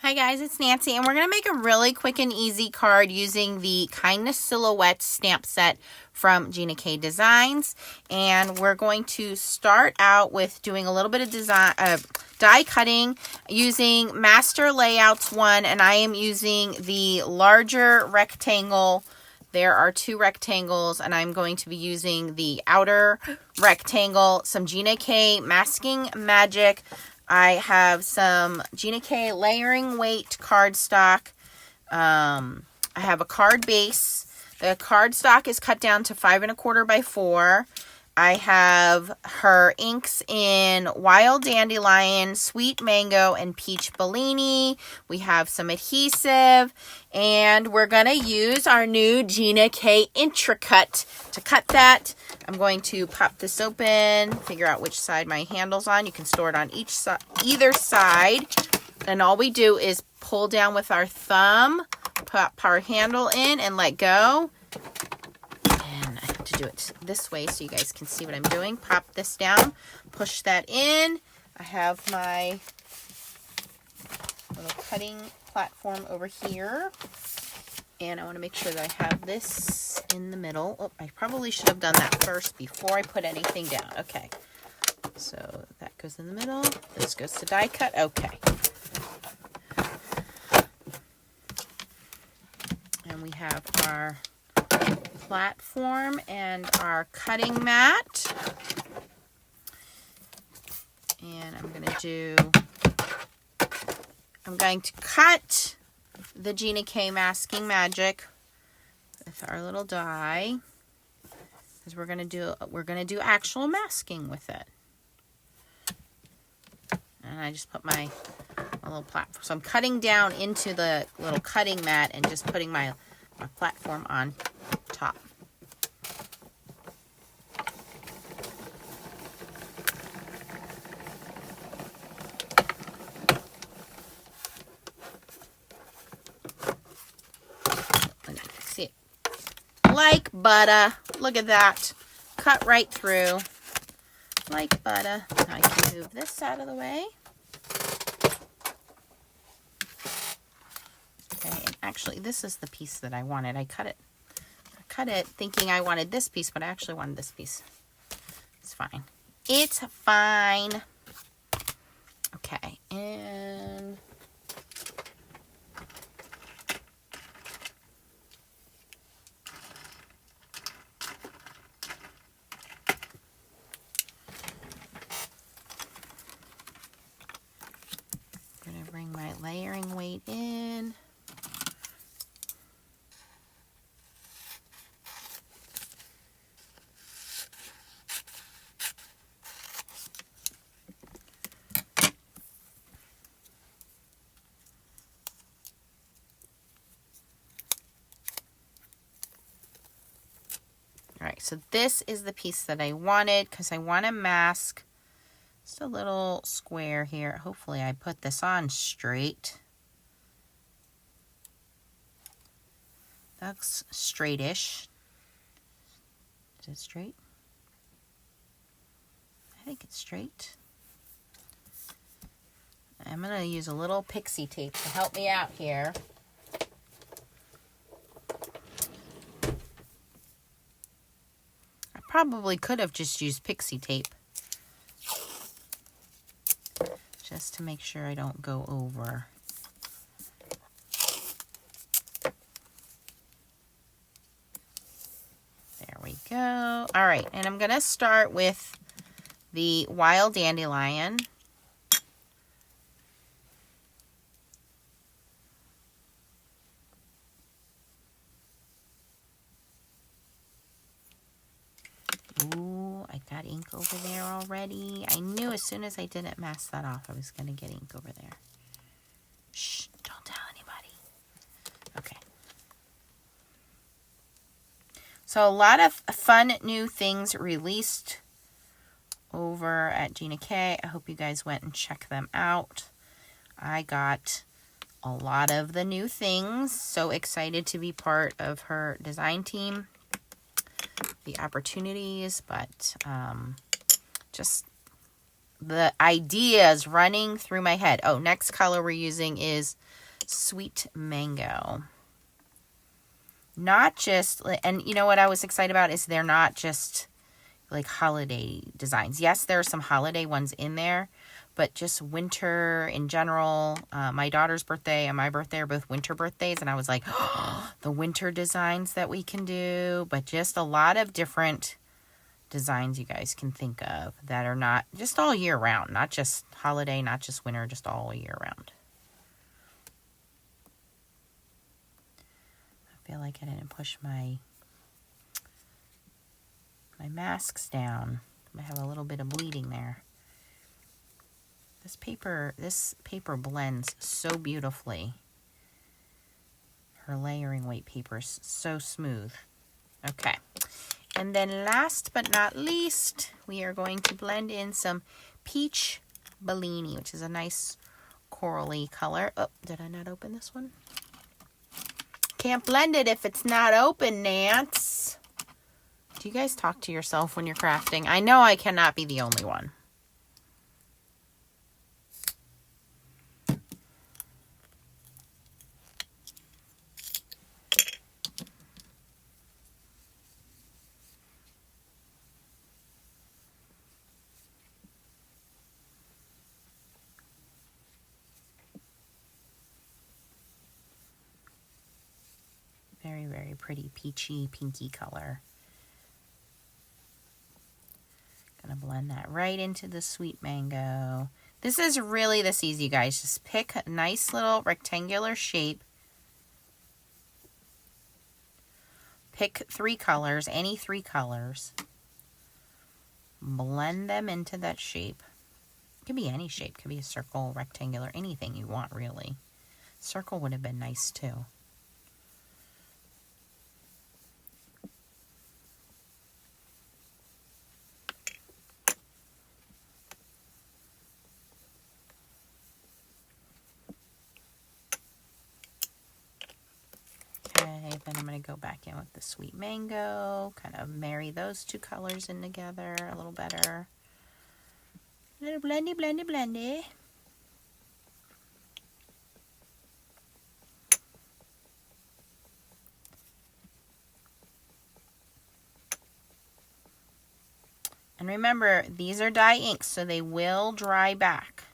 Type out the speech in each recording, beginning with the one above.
Hi guys, it's Nancy, and we're going to make a really quick and easy card using the Kindness Silhouette stamp set from Gina K Designs. And we're going to start out with doing a little bit of die cutting using Master Layouts 1, and I am using the larger rectangle. There are two rectangles, and I'm going to be using the outer rectangle, some Gina K Masking Magic. I have some Gina K layering weight cardstock. I have a card base. The cardstock is cut down to 5 1/4 by 4. I have her inks in Wild Dandelion, Sweet Mango, and Peach Bellini. We have some adhesive, and we're going to use our new Gina K Intri-cut to cut that. I'm going to pop this open, figure out which side my handle's on. You can store it on either side, and all we do is pull down with our thumb, pop our handle in, and let go. Do it this way so you guys can see what I'm doing. Pop this down, push that in. I have my little cutting platform over here, and I want to make sure that I have this in the middle. Oh, I probably should have done that first before I put anything down. Okay, so that goes in the middle. This goes to die cut. Okay, and we have our platform and our cutting mat, and I'm going to cut the Gina K Masking Magic with our little die, because we're gonna do actual masking with it. And I just put my little platform, so I'm cutting down into the little cutting mat and just putting my platform on top. See it like butter. Look at that. Cut right through like butter. Now I can move this out of the way. Okay, and actually this is the piece that I wanted. I cut it thinking I wanted this piece, but I actually wanted this piece. It's fine. It's fine. Okay, and I'm going to bring my layering weight in. Alright, so this is the piece that I wanted because I want to mask just a little square here. Hopefully I put this on straight. That's straightish. Is it straight? I think it's straight. I'm going to use a little pixie tape to help me out here. Probably could have just used pixie tape just to make sure I don't go over. There we go. All right, and I'm going to start with the Wild Dandelion. Ooh, I got ink over there already. I knew as soon as I didn't mask that off, I was going to get ink over there. Shh, don't tell anybody. Okay. So a lot of fun new things released over at Gina K. I hope you guys went and checked them out. I got a lot of the new things. So excited to be part of her design team. The opportunities, but just the ideas running through my head. Oh, next color we're using is Sweet Mango. Not just, and you know what I was excited about is they're not just like holiday designs. Yes, there are some holiday ones in there, but just winter in general. My daughter's birthday and my birthday are both winter birthdays, and I was like, oh, the winter designs that we can do, but just a lot of different designs you guys can think of that are not just all year round, not just holiday, not just winter, just all year round. I feel like I didn't push my masks down. I have a little bit of bleeding there. This paper blends so beautifully. Her layering weight paper is so smooth. Okay. And then last but not least, we are going to blend in some Peach Bellini, which is a nice corally color. Oh, did I not open this one? Can't blend it if it's not open, Nance. Do you guys talk to yourself when you're crafting? I know I cannot be the only one. Very, very pretty peachy, pinky color. Gonna blend that right into the Sweet Mango. This is really this easy, you guys. Just pick a nice little rectangular shape. Pick 3 colors, any 3 colors. Blend them into that shape. It could be any shape. It could be a circle, rectangular, anything you want, really. Circle would have been nice, too. Then I'm going to go back in with the Sweet Mango, kind of marry those 2 colors in together a little better. A little blendy, blendy, blendy. And remember, these are dye inks, so they will dry back.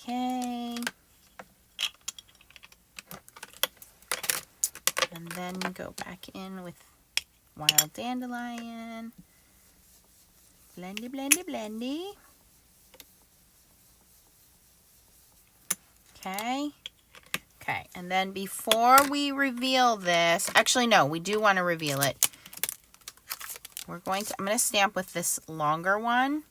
Okay. And then go back in with Wild Dandelion. Blendy, blendy, blendy. Okay. Okay, and then before we reveal this, actually no, we do want to reveal it. I'm going to stamp with this longer one.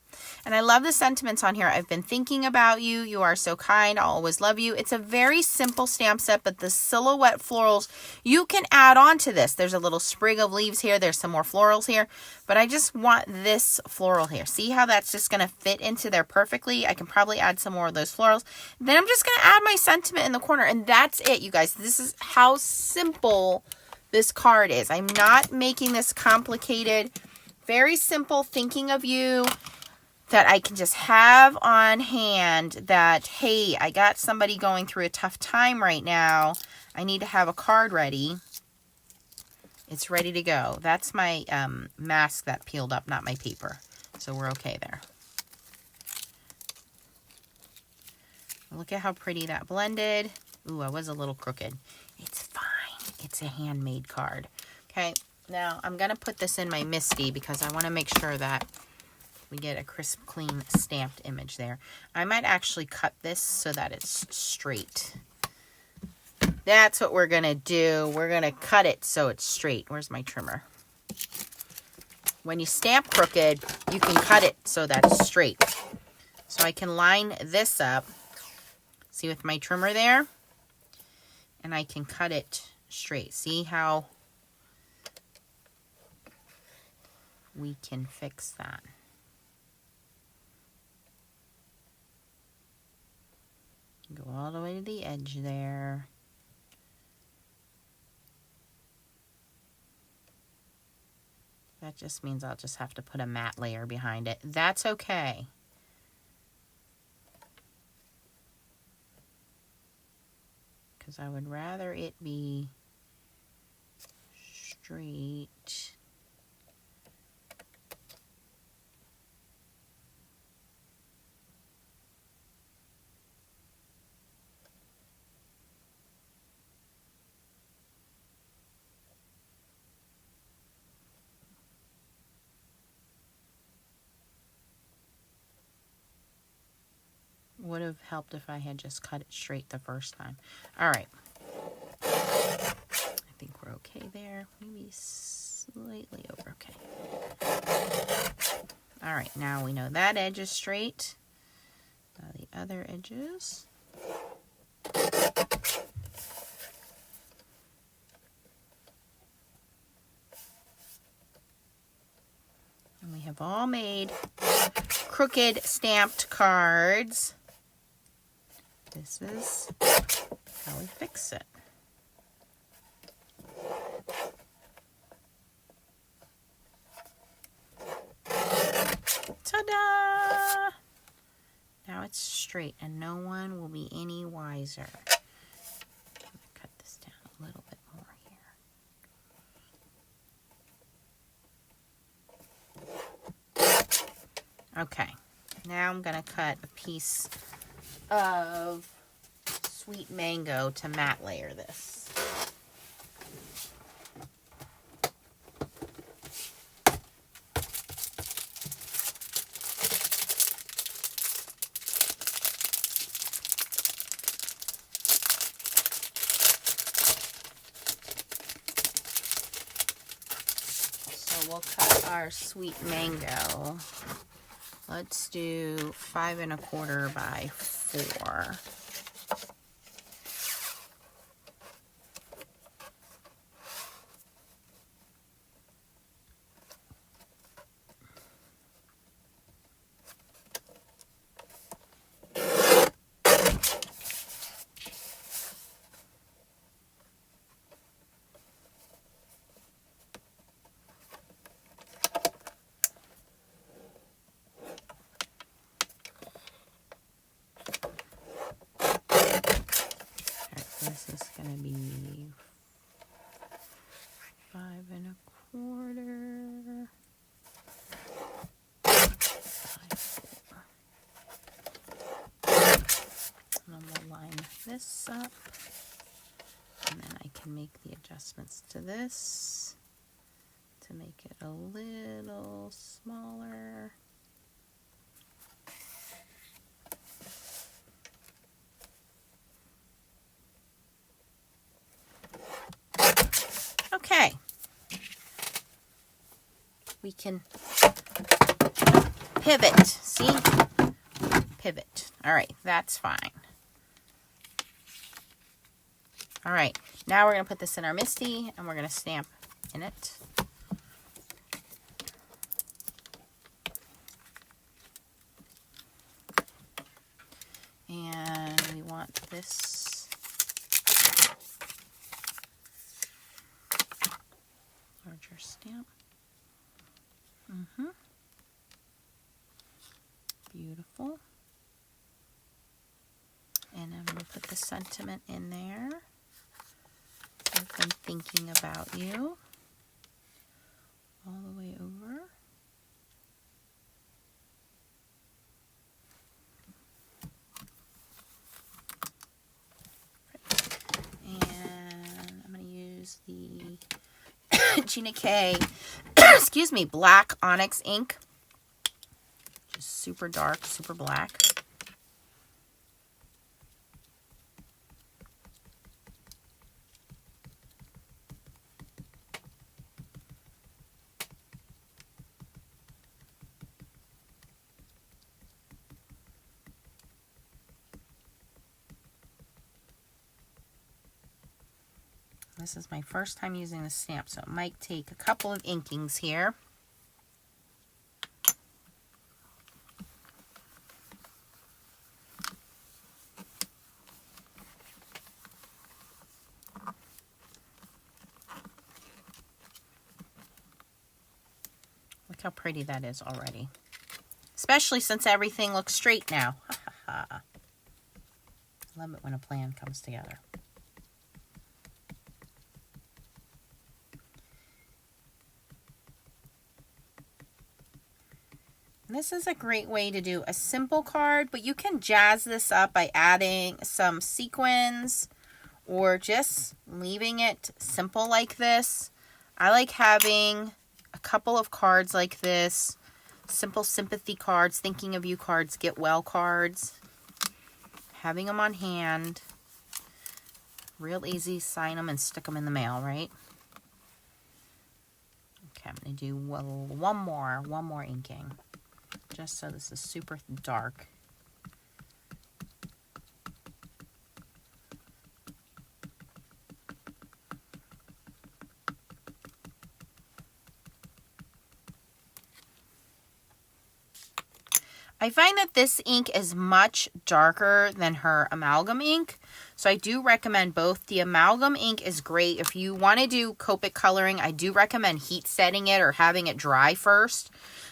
And I love the sentiments on here. I've been thinking about you. You are so kind. I'll always love you. It's a very simple stamp set, but the silhouette florals, you can add on to this. There's a little sprig of leaves here. There's some more florals here, but I just want this floral here. See how that's just going to fit into there perfectly? I can probably add some more of those florals. Then I'm just going to add my sentiment in the corner, and that's it, you guys. This is how simple this card is. I'm not making this complicated. Very simple, thinking of you, that I can just have on hand that, hey, I got somebody going through a tough time right now. I need to have a card ready. It's ready to go. That's my mask that peeled up, not my paper. So we're okay there. Look at how pretty that blended. Ooh, I was a little crooked. It's fine. It's a handmade card. Okay, now I'm going to put this in my MISTI because I want to make sure that we get a crisp, clean, stamped image there. I might actually cut this so that it's straight. That's what we're going to do. We're going to cut it so it's straight. Where's my trimmer? When you stamp crooked, you can cut it so that it's straight. So I can line this up. See with my trimmer there? And I can cut it straight. See how we can fix that? Go all the way to the edge there. That just means I'll just have to put a matte layer behind it. That's okay. Because I would rather it be straight. Would have helped if I had just cut it straight the first time. All right. I think we're okay there. Maybe slightly over. Okay. All right. Now we know that edge is straight. Now the other edges. And we have all made crooked stamped cards. This is how we fix it. Ta-da! Now it's straight and no one will be any wiser. I'm going to cut this down a little bit more here. Okay, now I'm going to cut a piece of sweet mango to matte layer this. So we'll cut our sweet mango. Let's do 5 1/4 by 4. This is going to be 5 1/4. 5, 4. And then we'll line this up. And then I can make the adjustments to this to make it a little smaller. Okay, we can pivot, see? Pivot. All right, that's fine. All right, now we're going to put this in our MISTI and we're going to stamp in it. And we want this larger stamp. Beautiful. And I'm going to put the sentiment in there. I've been thinking about you. All the way over. And I'm going to use the Gina K, excuse me, black onyx ink. Just super dark, super black. This is my first time using the stamp, so it might take a couple of inkings here. Look how pretty that is already. Especially since everything looks straight now. I love it when a plan comes together. This is a great way to do a simple card, but you can jazz this up by adding some sequins or just leaving it simple like this. I like having a couple of cards like this. Simple sympathy cards, thinking of you cards, get well cards. Having them on hand. Real easy, sign them and stick them in the mail, right? Okay, I'm going to do one more inking. Just so this is super dark. I find that this ink is much darker than her amalgam ink. So I do recommend both. The amalgam ink is great. If you want to do Copic coloring, I do recommend heat setting it or having it dry first.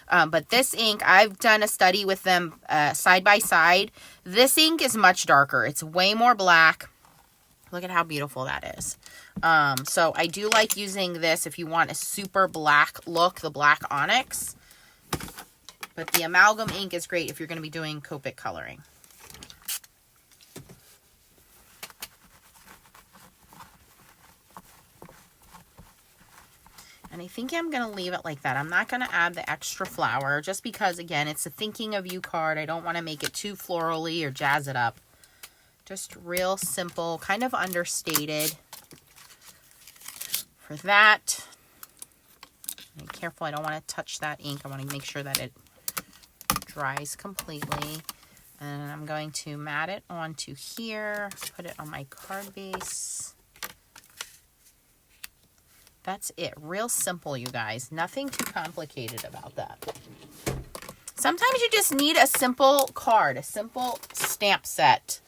But this ink, I've done a study with them side by side. This ink is much darker. It's way more black. Look at how beautiful that is. So I do like using this if you want a super black look, the black onyx. But the amalgam ink is great if you're going to be doing Copic coloring. And I think I'm going to leave it like that. I'm not going to add the extra flower just because, again, it's a thinking of you card. I don't want to make it too florally or jazz it up. Just real simple, kind of understated. For that, be careful. I don't want to touch that ink. I want to make sure that it dries completely. And I'm going to mat it onto here. Put it on my card base. That's it. Real simple, you guys. Nothing too complicated about that. Sometimes you just need a simple card, a simple stamp set.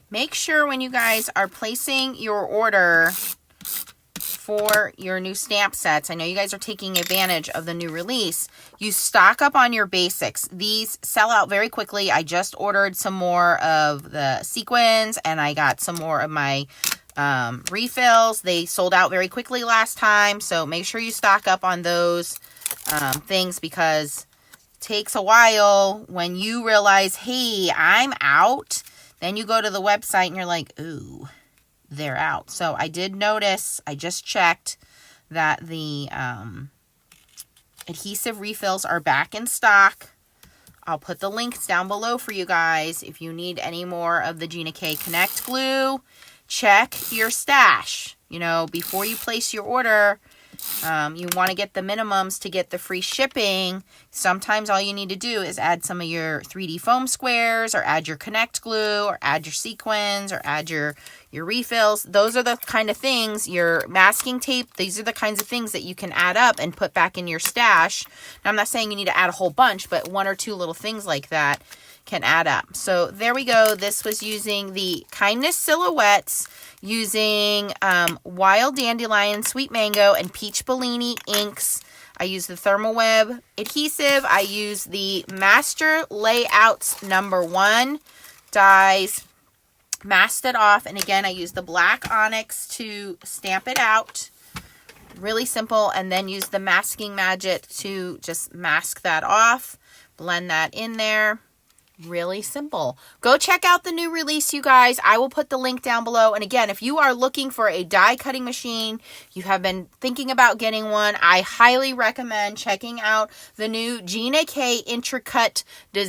Make sure when you guys are placing your order for your new stamp sets, I know you guys are taking advantage of the new release, you stock up on your basics. These sell out very quickly. I just ordered some more of the sequins and I got some more of my refills. They sold out very quickly last time, so make sure you stock up on those things because it takes a while when you realize, hey, I'm out. Then you go to the website and you're like, ooh, they're out. So I did notice, I just checked that the adhesive refills are back in stock. I'll put the links down below for you guys. If you need any more of the Gina K Connect glue, check your stash. You know, before you place your order, you want to get the minimums to get the free shipping. Sometimes all you need to do is add some of your 3D foam squares or add your Connect glue or add your sequins or add your refills. Those are the kind of things, your masking tape, these are the kinds of things that you can add up and put back in your stash. Now, I'm not saying you need to add a whole bunch, but one or two little things like that can add up. So there we go. This was using the Kindness Silhouettes, using Wild Dandelion, Sweet Mango, and Peach Bellini inks. I use the Thermoweb adhesive. I use the Master Layouts #1 dies. Masked it off. And again, I use the black onyx to stamp it out. Really simple. And then use the masking magic to just mask that off. Blend that in there. Really simple. Go check out the new release, you guys. I will put the link down below. And again, if you are looking for a die cutting machine, you have been thinking about getting one, I highly recommend checking out the new Gina K Intri-cut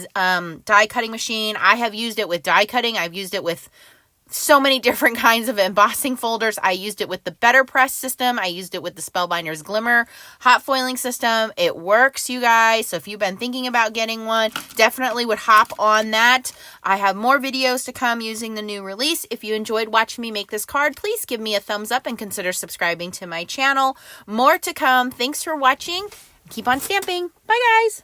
die cutting machine. I have used it with die cutting. I've used it with so many different kinds of embossing folders. I used it with the Better Press system. I used it with the Spellbinders Glimmer hot foiling system. It works, you guys. So if you've been thinking about getting one, definitely would hop on that. I have more videos to come using the new release. If you enjoyed watching me make this card, please give me a thumbs up and consider subscribing to my channel. More to come. Thanks for watching. Keep on stamping. Bye, guys.